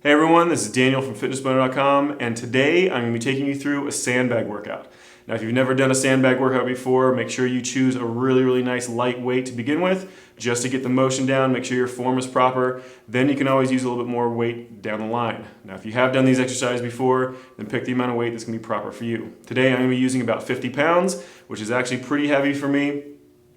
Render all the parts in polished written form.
Hey everyone, this is Daniel from fitnessboner.com, and today I'm going to be taking you through a sandbag workout. Now if you've never done a sandbag workout before, make sure you choose a really nice light weight to begin with, just to get the motion down, make sure your form is proper. Then you can always use a little bit more weight down the line. Now if you have done these exercises before, then pick the amount of weight that's going to be proper for you. Today I'm going to be using about 50 pounds, which is actually pretty heavy for me,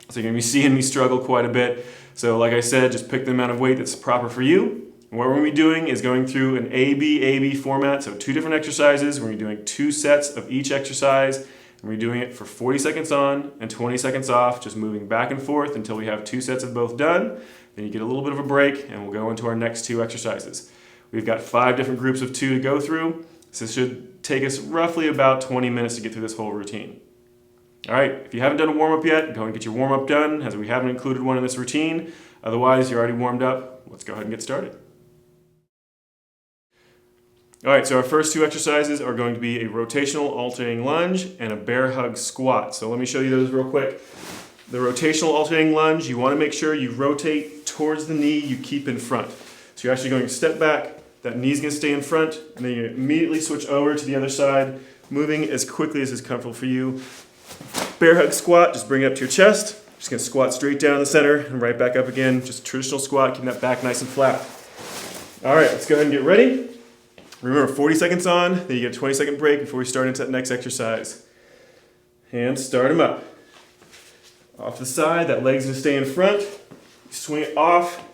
so you're going to be seeing me struggle quite a bit. So like I said, just pick the amount of weight that's proper for you. And what we're going to be doing is going through an A-B format, so 2 different exercises. We're going to be doing 2 sets of each exercise, and we're doing it for 40 seconds on and 20 seconds off, just moving back and forth until we have 2 sets of both done. Then you get a little bit of a break, and we'll go into our next 2 exercises. We've got 5 different groups of 2 to go through, so this should take us roughly about 20 minutes to get through this whole routine. All right, if you haven't done a warm-up yet, go and get your warm-up done, as we haven't included one in this routine. Otherwise, you're already warmed up. Let's go ahead and get started. All right, so our first 2 exercises are going to be a rotational alternating lunge and a bear hug squat. So let me show you those real quick. The rotational alternating lunge, you want to make sure you rotate towards the knee you keep in front. So you're actually going to step back, that knee's going to stay in front, and then you immediately switch over to the other side, moving as quickly as is comfortable for you. Bear hug squat, just bring it up to your chest. Just going to squat straight down the center and right back up again. Just traditional squat, keeping that back nice and flat. All right, let's go ahead and get ready. Remember, 40 seconds on, then you get a 20-second break before we start into that next exercise. And start them up. Off the side, that leg's going to stay in front. You swing it off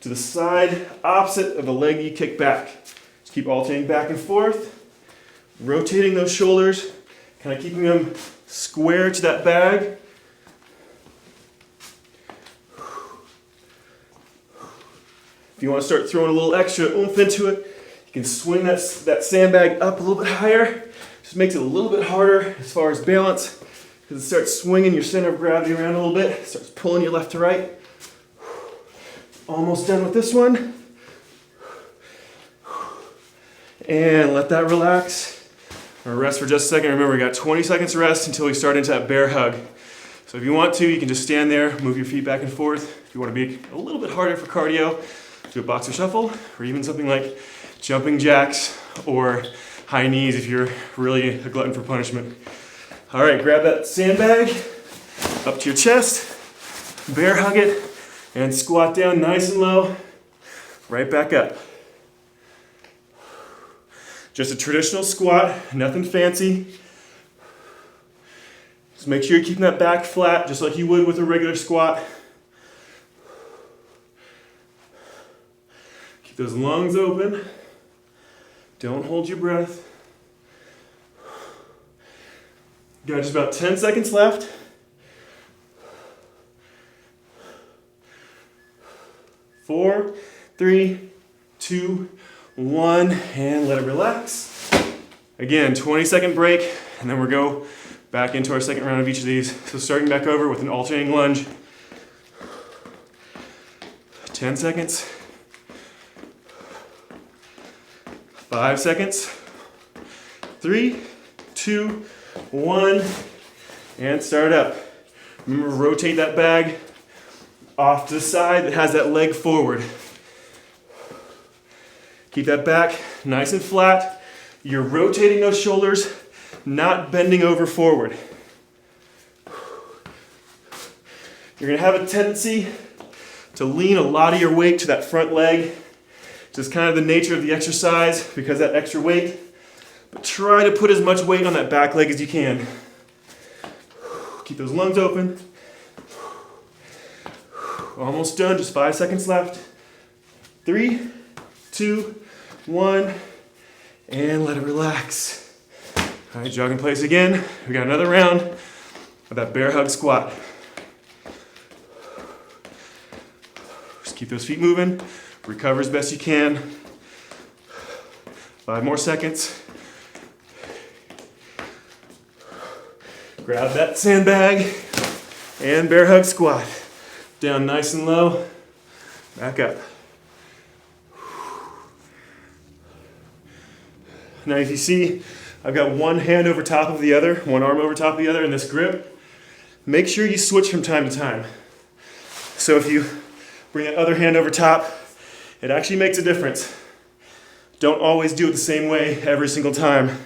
to the side opposite of the leg you kick back. Just keep alternating back and forth, rotating those shoulders, kind of keeping them square to that bag. If you want to start throwing a little extra oomph into it, you can swing that sandbag up a little bit higher. Just makes it a little bit harder as far as balance, because it starts swinging your center of gravity around a little bit. It starts pulling you left to right. Almost done with this one. And let that relax. Or rest for just a second. Remember, we got 20 seconds rest until we start into that bear hug. So if you want to, you can just stand there, move your feet back and forth. If you want to be a little bit harder for cardio, do a boxer shuffle, or even something like jumping jacks or high knees if you're really a glutton for punishment. All right, grab that sandbag up to your chest, bear hug it, and squat down nice and low, right back up. Just a traditional squat, nothing fancy. Just make sure you're keeping that back flat, just like you would with a regular squat. Keep those lungs open. Don't hold your breath. Got just about 10 seconds left. 4, 3, 2, 1, and let it relax. Again, 20-second break, and then we'll go back into our second round of each of these. So starting back over with an alternating lunge. 10 seconds. 5 seconds. 3, 2, 1, and start up. Remember, rotate that bag off to the side that has that leg forward. Keep that back nice and flat. You're rotating those shoulders, not bending over forward. You're gonna have a tendency to lean a lot of your weight to that front leg. Just kind of the nature of the exercise because of that extra weight. But try to put as much weight on that back leg as you can. Keep those lungs open. Almost done, just 5 seconds left. 3, 2, 1, and let it relax. All right, jog in place again. We got another round of that bear hug squat. Just keep those feet moving. Recover as best you can. 5 more seconds. Grab that sandbag and bear hug squat. Down nice and low, back up. Now if you see, I've got one hand over top of the other, one arm over top of the other in this grip. Make sure you switch from time to time. So if you bring that other hand over top It actually makes a difference. Don't always do it the same way every single time.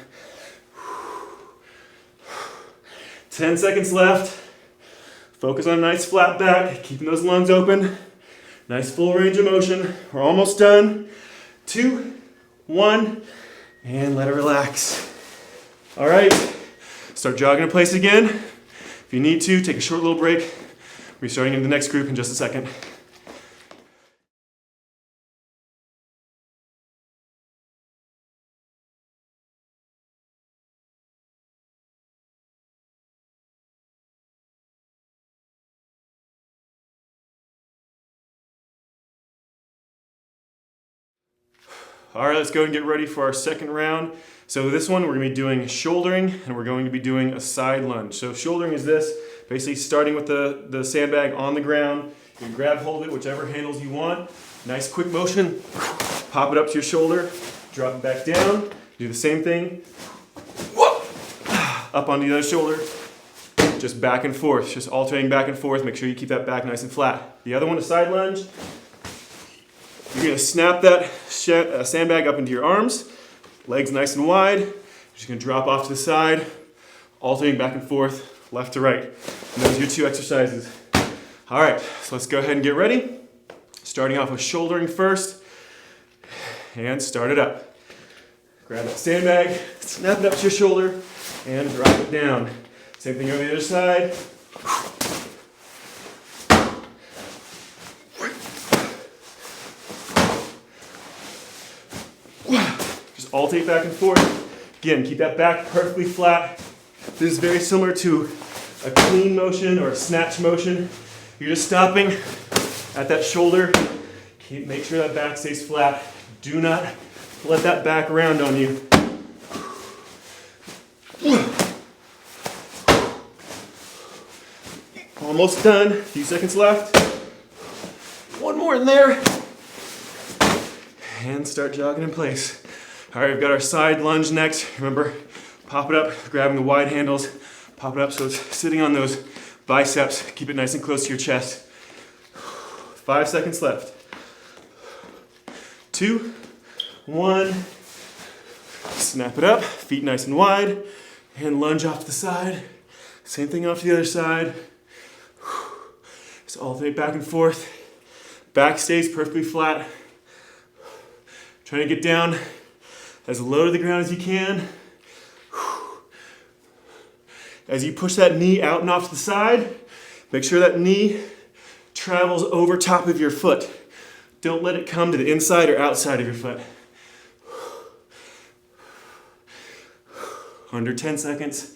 10 seconds left. Focus on a nice flat back, keeping those lungs open. Nice full range of motion. We're almost done. 2, 1, and let it relax. All right, start jogging in place again. If you need to, take a short little break. We'll be starting in the next group in just a second. All right, let's go and get ready for our second round. So this one, we're gonna be doing shouldering, and we're going to be doing a side lunge. So shouldering is this, basically starting with the sandbag on the ground. You can grab hold of it, whichever handles you want. Nice quick motion, pop it up to your shoulder, drop it back down, do the same thing. Up onto the other shoulder, just back and forth, just alternating back and forth. Make sure you keep that back nice and flat. The other one, a side lunge. You're gonna snap that sandbag up into your arms, legs nice and wide. You're just gonna drop off to the side, alternating back and forth, left to right. And those are your 2 exercises. All right, so let's go ahead and get ready. Starting off with shouldering first, and start it up. Grab that sandbag, snap it up to your shoulder, and drop it down. Same thing on the other side. Just alternate back and forth. Again, keep that back perfectly flat. This is very similar to a clean motion or a snatch motion. You're just stopping at that shoulder. Make sure that back stays flat. Do not let that back round on you. Almost done. A few seconds left. One more in there. And start jogging in place. All right, we've got our side lunge next. Remember, pop it up, grabbing the wide handles. Pop it up so it's sitting on those biceps. Keep it nice and close to your chest. 5 seconds left. 2, 1. Snap it up, feet nice and wide, and lunge off to the side. Same thing off to the other side. Just alternate back and forth. Back stays perfectly flat. Trying to get down as low to the ground as you can. As you push that knee out and off to the side, make sure that knee travels over top of your foot. Don't let it come to the inside or outside of your foot. Under 10 seconds.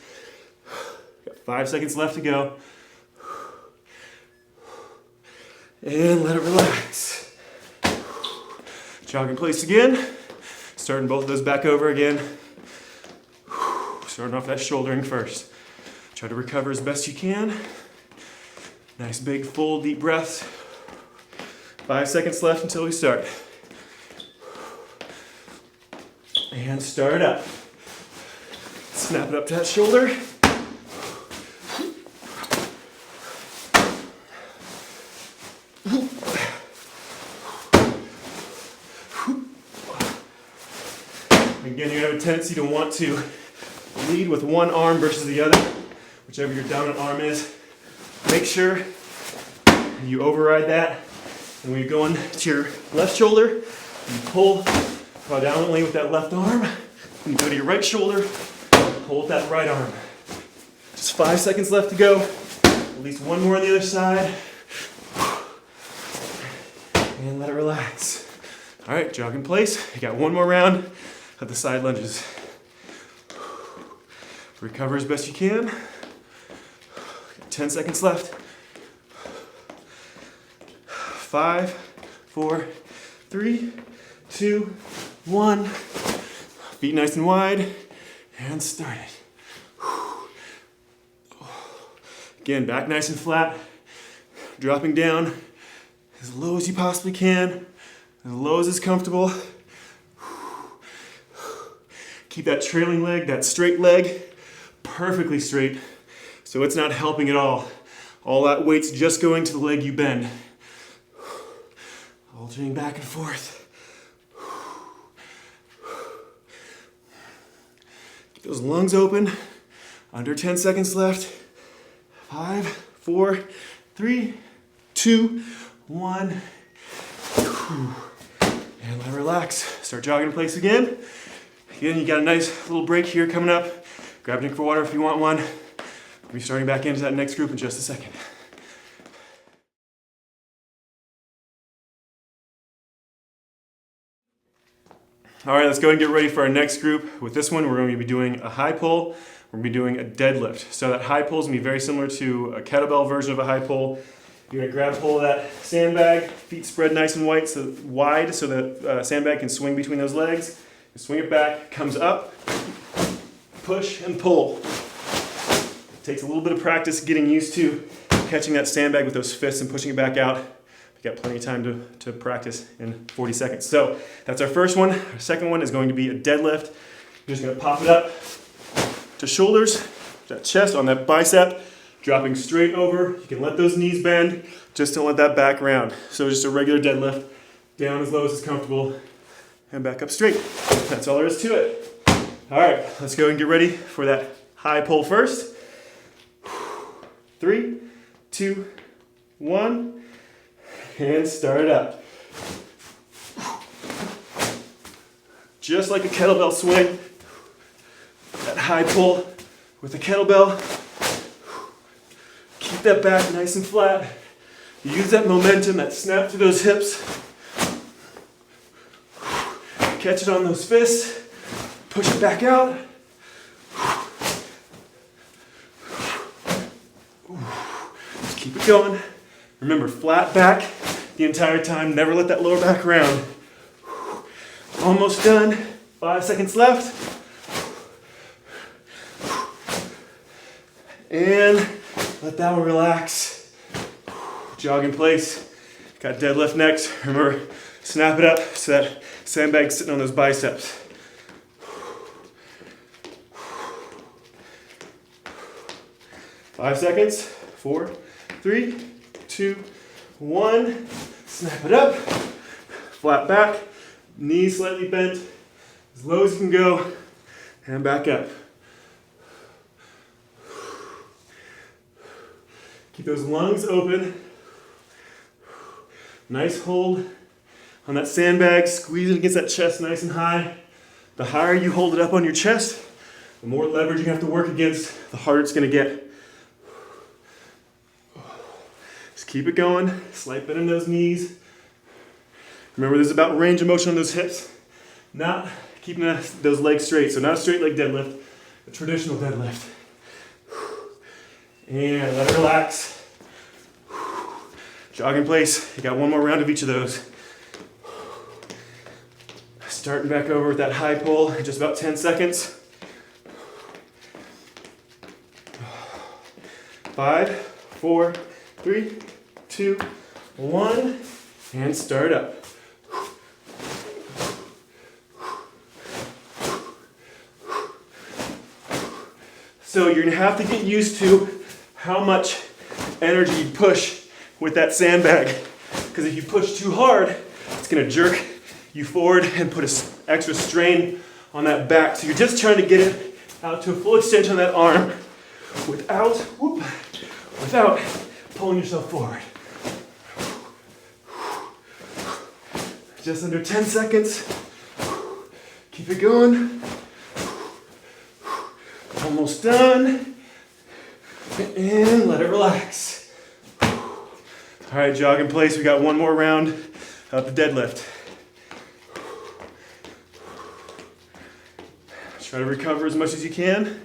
Got 5 seconds left to go. And let it relax. Jog in place again. Starting both of those back over again. Starting off that shouldering first. Try to recover as best you can. Nice big full deep breaths. 5 seconds left until we start. And start it up. Snap it up to that shoulder. Again, you have a tendency to want to lead with one arm versus the other, whichever your dominant arm is. Make sure you override that. And when you're going to your left shoulder, you pull predominantly with that left arm. When you go to your right shoulder, pull with that right arm. Just 5 seconds left to go. At least one more on the other side. And let it relax. All right, jog in place. You got one more round of the side lunges. Recover as best you can. 10 seconds left. 5, 4, 3, 2, 1. Feet nice and wide, and start it. Again, back nice and flat. Dropping down as low as you possibly can, as low as is comfortable. Keep that trailing leg, that straight leg, perfectly straight, so it's not helping at all. All that weight's just going to the leg you bend. Alternating back and forth. Keep those lungs open. Under 10 seconds left. 5, 4, 3, 2, 1. And let it relax. Start jogging in place again. Again, you got a nice little break here coming up. Grab a drink of water if you want one. We'll be starting back into that next group in just a second. All right, let's go and get ready for our next group. With this one, we're going to be doing a high pull. We're going to be doing a deadlift. So that high pull is going to be very similar to a kettlebell version of a high pull. You're going to grab hold of that sandbag, feet spread nice and wide so that sandbag can swing between those legs. You swing it back, comes up, push and pull. It takes a little bit of practice getting used to catching that sandbag with those fists and pushing it back out. You got plenty of time to practice in 40 seconds. So that's our first one. Our second one is going to be a deadlift. You're just going to pop it up to shoulders, that chest on that bicep, dropping straight over. You can let those knees bend, just don't let that back round. So just a regular deadlift, down as low as is comfortable, and back up straight. That's all there is to it. All right, let's go and get ready for that high pull first. 3, 2, 1. And start it up. Just like a kettlebell swing, that high pull with the kettlebell. Keep that back nice and flat. Use that momentum, that snap to those hips. Catch it on those fists. Push it back out. Just keep it going. Remember, flat back the entire time. Never let that lower back round. Almost done. 5 seconds left. And let that one relax. Jog in place. Got deadlift next. Remember, snap it up so that sandbag's sitting on those biceps. Five seconds. 4, 3, 2, 1. Snap it up. Flat back. Knees slightly bent. As low as you can go. And back up. Keep those lungs open. Nice hold on that sandbag. Squeeze it against that chest nice and high. The higher you hold it up on your chest, the more leverage you have to work against, the harder it's going to get. Just keep it going. Slight bend in those knees. Remember, this is about range of motion on those hips, not keeping those legs straight. So not a straight leg deadlift, a traditional deadlift. And let it relax. Jog in place. You got one more round of each of those. Starting back over with that high pull in just about 10 seconds. 5, 4, 3, 2, 1, and start up. So you're gonna have to get used to how much energy you push with that sandbag. Because if you push too hard, it's gonna jerk you forward and put an extra strain on that back. So you're just trying to get it out to a full extension on that arm without pulling yourself forward. Just under 10 seconds. Keep it going. Almost done. And let it relax. All right, jog in place. We got one more round of the deadlift. Try to recover as much as you can.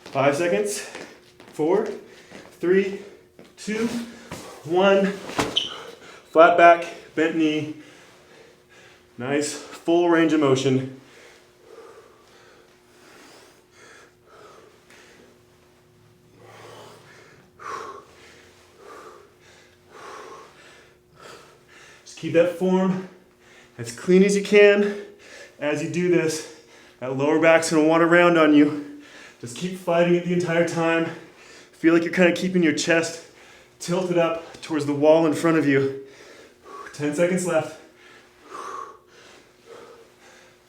5 seconds. 4, 3, 2, 1. Flat back, bent knee. Nice full range of motion. Just keep that form as clean as you can. As you do this, that lower back's gonna want to round on you. Just keep fighting it the entire time. Feel like you're kind of keeping your chest tilted up towards the wall in front of you. 10 seconds left.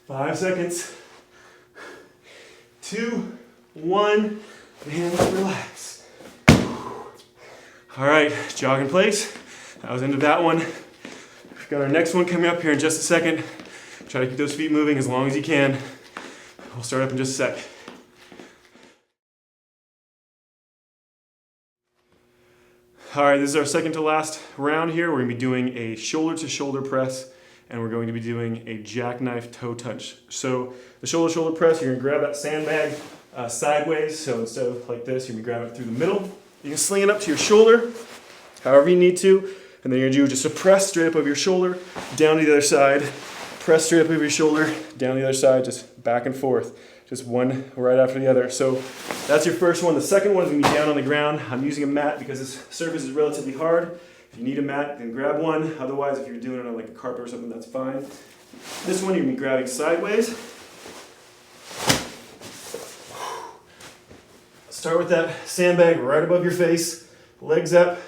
5 seconds. 2, 1, and relax. All right, jog in place. That was into that one. We've got our next one coming up here in just a second. Try to keep those feet moving as long as you can. We'll start up in just a sec. All right, this is our second to last round here. We're gonna be doing a shoulder to shoulder press, and we're going to be doing a jackknife toe touch. So the shoulder to shoulder press, you're gonna grab that sandbag sideways. So instead of like this, you're gonna grab it through the middle. You can sling it up to your shoulder, however you need to, and then you're gonna do just a press straight up over your shoulder, down to the other side, press straight up over your shoulder, down to the other side, just back and forth. Just one right after the other. So that's your first one. The second one is gonna be down on the ground. I'm using a mat because this surface is relatively hard. If you need a mat, then grab one. Otherwise, if you're doing it on like a carpet or something, that's fine. This one, you're gonna be grabbing sideways. Start with that sandbag right above your face, legs up.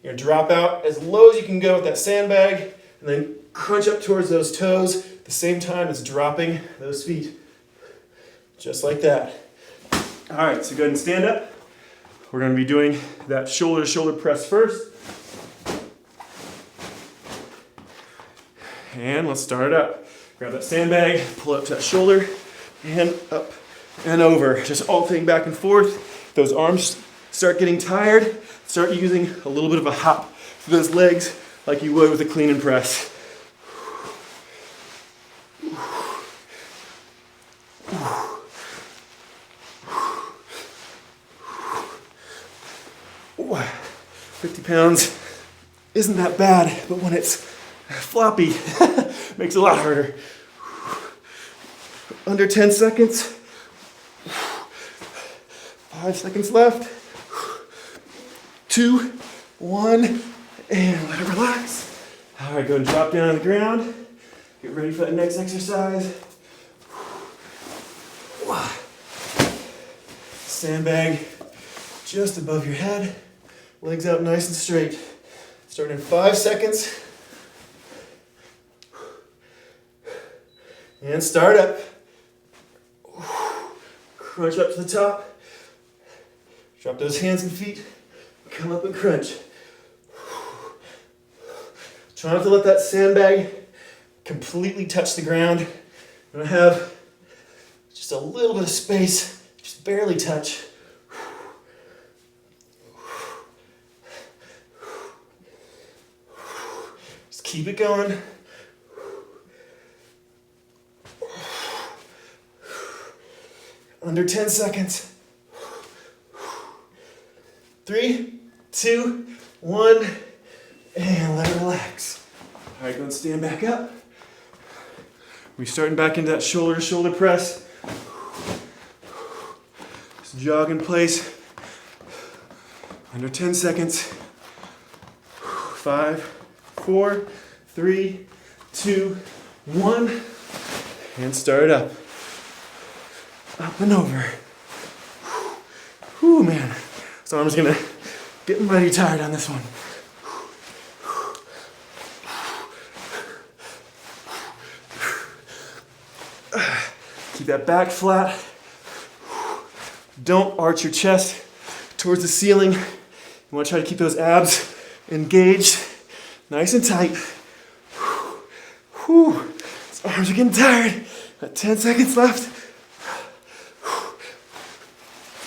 You're gonna drop out as low as you can go with that sandbag, and then crunch up towards those toes at the same time as dropping those feet. Just like that. All right, so go ahead and stand up. We're gonna be doing that shoulder to shoulder press first. And let's start it up. Grab that sandbag, pull it up to that shoulder, and up and over. Just alternating back and forth. Those arms start getting tired. Start using a little bit of a hop for those legs like you would with a clean and press. 50 pounds isn't that bad, but when it's floppy, makes it a lot harder. Under 10 seconds. 5 seconds left. 2, 1, and let it relax. All right, go and drop down on the ground. Get ready for that next exercise. Sandbag just above your head. Legs out nice and straight. Start in 5 seconds. And start up. Crunch up to the top. Drop those hands and feet. Come up and crunch. Try not to let that sandbag completely touch the ground. I'm gonna have just a little bit of space, just barely touch. Just keep it going. Under 10 seconds. 3, 2, 1, and let it relax. All right, go and stand back up. We're starting back into that shoulder to shoulder press. Just jog in place. Under 10 seconds. 5, 4, 3, 2, 1, and start up. Up and over. Whew, man. So I'm just gonna get mighty tired on this one. Keep that back flat. Don't arch your chest towards the ceiling. You wanna try to keep those abs engaged, nice and tight. Whew. Those arms are getting tired. Got 10 seconds left.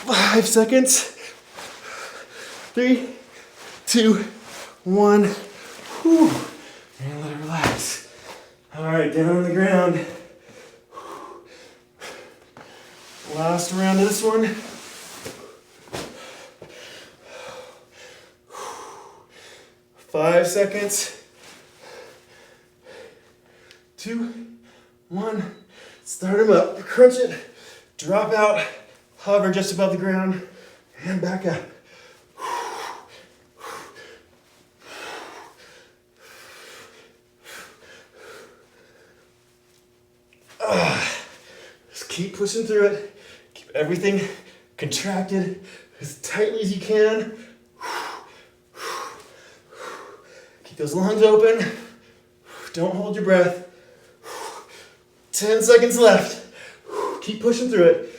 5 seconds. 3, 2, 1. Whew. And let it relax. All right, down on the ground. Last round of this one. 5 seconds. 2, 1. Start them up. Crunch it. Drop out. Hover just above the ground. And back up. Just keep pushing through it. Keep everything contracted as tightly as you can. Keep those lungs open. Don't hold your breath. 10 seconds left. Keep pushing through it.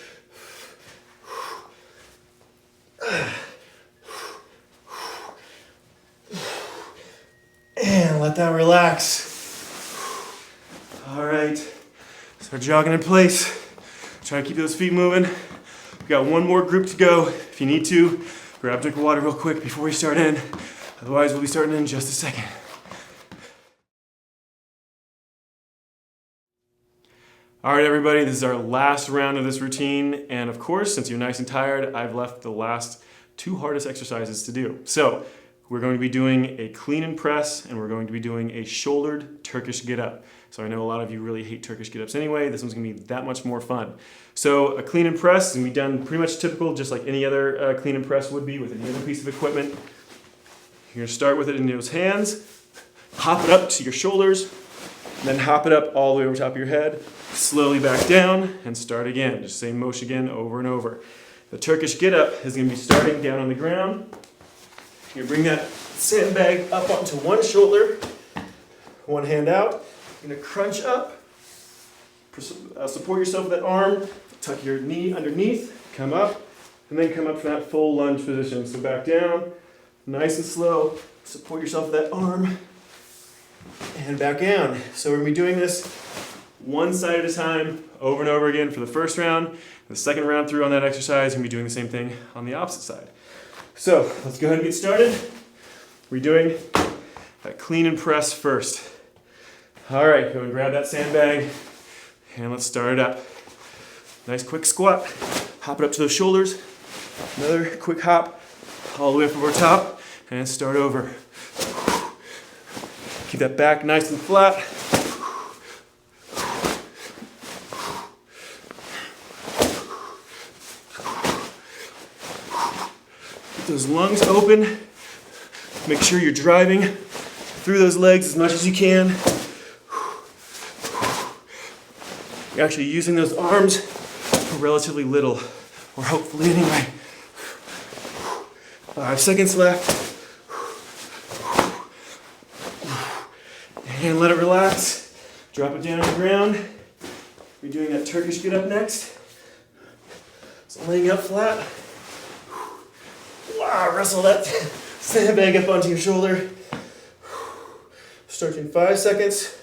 And let that relax. All right, start jogging in place. Try to keep those feet moving. We've got one more group to go. If you need to, grab a drink of water real quick before we start in. Otherwise, we'll be starting in just a second. All right, everybody, this is our last round of this routine. And of course, since you're nice and tired, I've left the last two hardest exercises to do. So we're going to be doing a clean and press, and we're going to be doing a shouldered Turkish Get Up. So I know a lot of you really hate Turkish Get Ups anyway. This one's gonna be that much more fun. So a clean and press is gonna be done pretty much typical, just like any other clean and press would be with any other piece of equipment. You're gonna start with it in those hands, hop it up to your shoulders, and then hop it up all the way over top of your head, slowly back down, and start again. Just same motion again, over and over. The Turkish Get Up is gonna be starting down on the ground. You're gonna bring that sandbag up onto one shoulder, one hand out. You're gonna crunch up, support yourself with that arm, tuck your knee underneath, come up, and then come up from that full lunge position. So back down, nice and slow, support yourself with that arm, and back down. So we're gonna be doing this one side at a time, over and over again for the first round. The second round through on that exercise, you're gonna be doing the same thing on the opposite side. So let's go ahead and get started. We're doing that clean and press first. All right, go and grab that sandbag and let's start it up. Nice quick squat, hop it up to those shoulders. Another quick hop, all the way up over top, and start over. Keep that back nice and flat. Keep those lungs open. Make sure you're driving through those legs as much as you can. You're actually using those arms for relatively little, or hopefully anyway. 5 seconds left. And let it relax. Drop it down on the ground. We're doing that Turkish Get Up next. So laying up flat. Wow, wrestle that sandbag up onto your shoulder. Start in 5 seconds.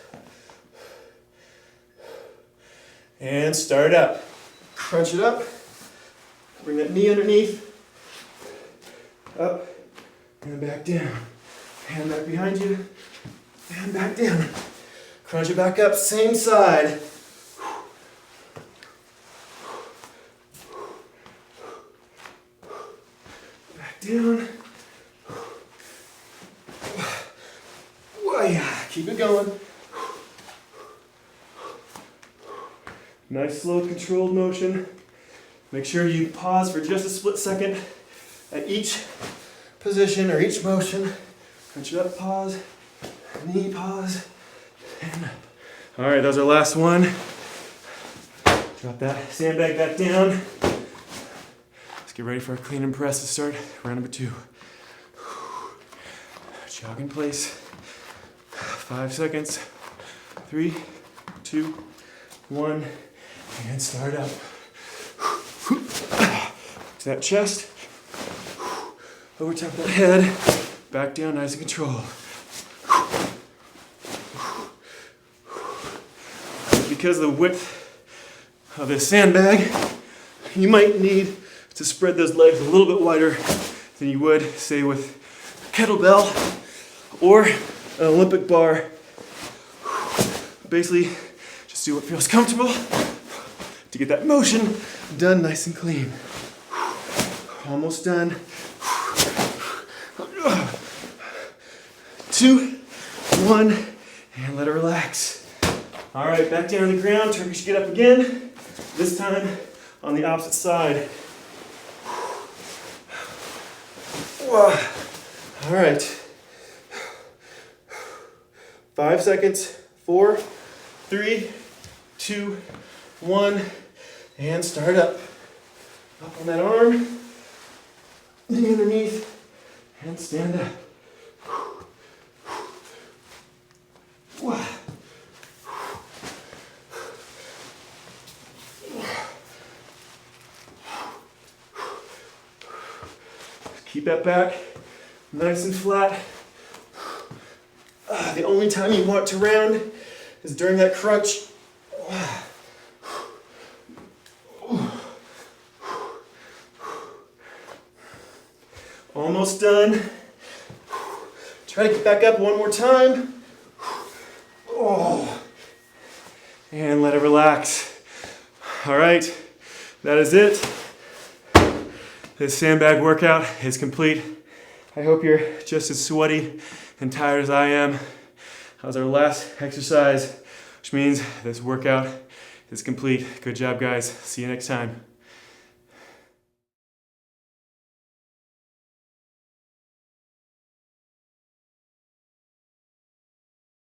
And start up. Crunch it up. Bring that knee underneath. Up and back down. Hand back behind you. And back down. Crunch it back up, same side. Back down. Keep it going. Nice, slow, controlled motion. Make sure you pause for just a split second at each position or each motion. Crunch it up, pause, knee, pause, and up. All right, that was our last one. Drop that sandbag back down. Let's get ready for our clean and press to start round number 2. Jog in place. 5 seconds. 3, 2, 1. And start up. To that chest. Over top of that head. Back down, nice and controlled. Because of the width of this sandbag, you might need to spread those legs a little bit wider than you would, say, with a kettlebell or an Olympic bar. Basically, just do what feels comfortable to get that motion done nice and clean. Almost done. 2, 1, and let it relax. All right, back down on the ground, Turkish Get Up again. This time on the opposite side. All right. 5 seconds. 4, 3, 2, 1, and start up. Up on that arm, knee underneath, and stand up. Keep that back nice and flat. The only time you want to round is during that crunch. Almost done. Try to get back up one more time. Oh. And let it relax. All right, that is it. This sandbag workout is complete. I hope you're just as sweaty and tired as I am. That was our last exercise, which means this workout is complete. Good job, guys. See you next time.